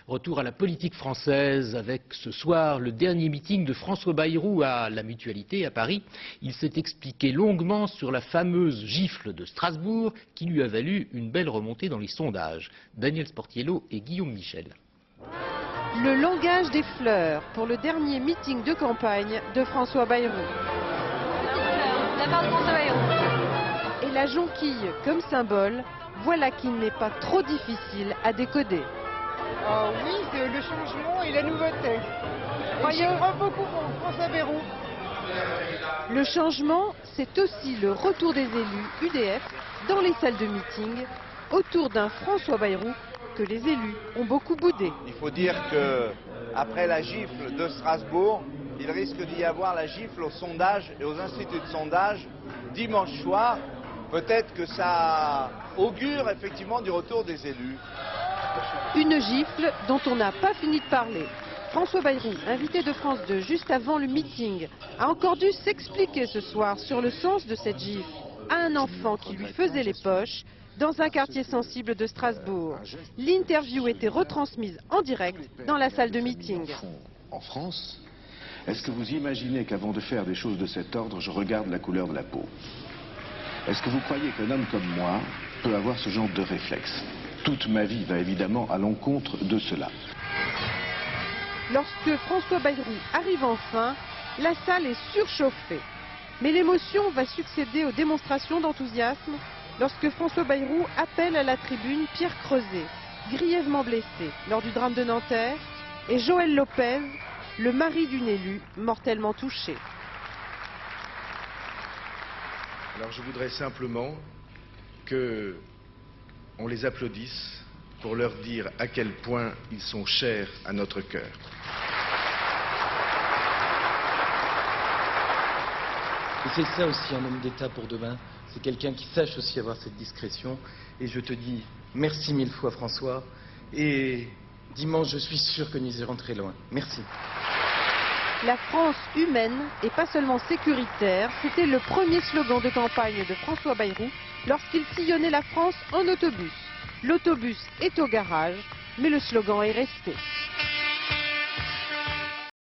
Retour à la politique française avec ce soir le dernier meeting de François Bayrou à la Mutualité à Paris. Il s'est expliqué longuement sur la fameuse gifle de Strasbourg qui lui a valu une belle remontée dans les sondages. Daniel Sportiello et Guillaume Michel. Le langage des fleurs pour le dernier meeting de campagne de François Bayrou. La part de François Bayrou. Et la jonquille comme symbole, voilà qui n'est pas trop difficile à décoder. Oui, c'est le changement et la nouveauté. J'aime beaucoup François Bayrou. Le changement, c'est aussi le retour des élus UDF dans les salles de meeting autour d'un François Bayrou que les élus ont beaucoup boudé. Il faut dire que après la gifle de Strasbourg, il risque d'y avoir la gifle aux sondages et aux instituts de sondage dimanche soir. Peut-être que ça augure effectivement du retour des élus. Une gifle dont on n'a pas fini de parler. François Bayrou, invité de France 2 juste avant le meeting, a encore dû s'expliquer ce soir sur le sens de cette gifle à un enfant qui lui faisait les poches dans un quartier sensible de Strasbourg. L'interview était retransmise en direct dans la salle de meeting. En France, est-ce que vous imaginez qu'avant de faire des choses de cet ordre, je regarde la couleur de la peau? Est-ce que vous croyez qu'un homme comme moi peut avoir ce genre de réflexe? Toute ma vie va évidemment à l'encontre de cela. Lorsque François Bayrou arrive enfin, la salle est surchauffée. Mais l'émotion va succéder aux démonstrations d'enthousiasme lorsque François Bayrou appelle à la tribune Pierre Creuset, grièvement blessé lors du drame de Nanterre, et Joël Lopez, le mari d'une élue mortellement touchée. Alors je voudrais simplement qu'on les applaudisse pour leur dire à quel point ils sont chers à notre cœur. Et c'est ça aussi un homme d'État pour demain, c'est quelqu'un qui sache aussi avoir cette discrétion. Et je te dis merci mille fois François, et dimanche je suis sûr que nous irons très loin. Merci. La France humaine et pas seulement sécuritaire, c'était le premier slogan de campagne de François Bayrou lorsqu'il sillonnait la France en autobus. L'autobus est au garage, mais le slogan est resté.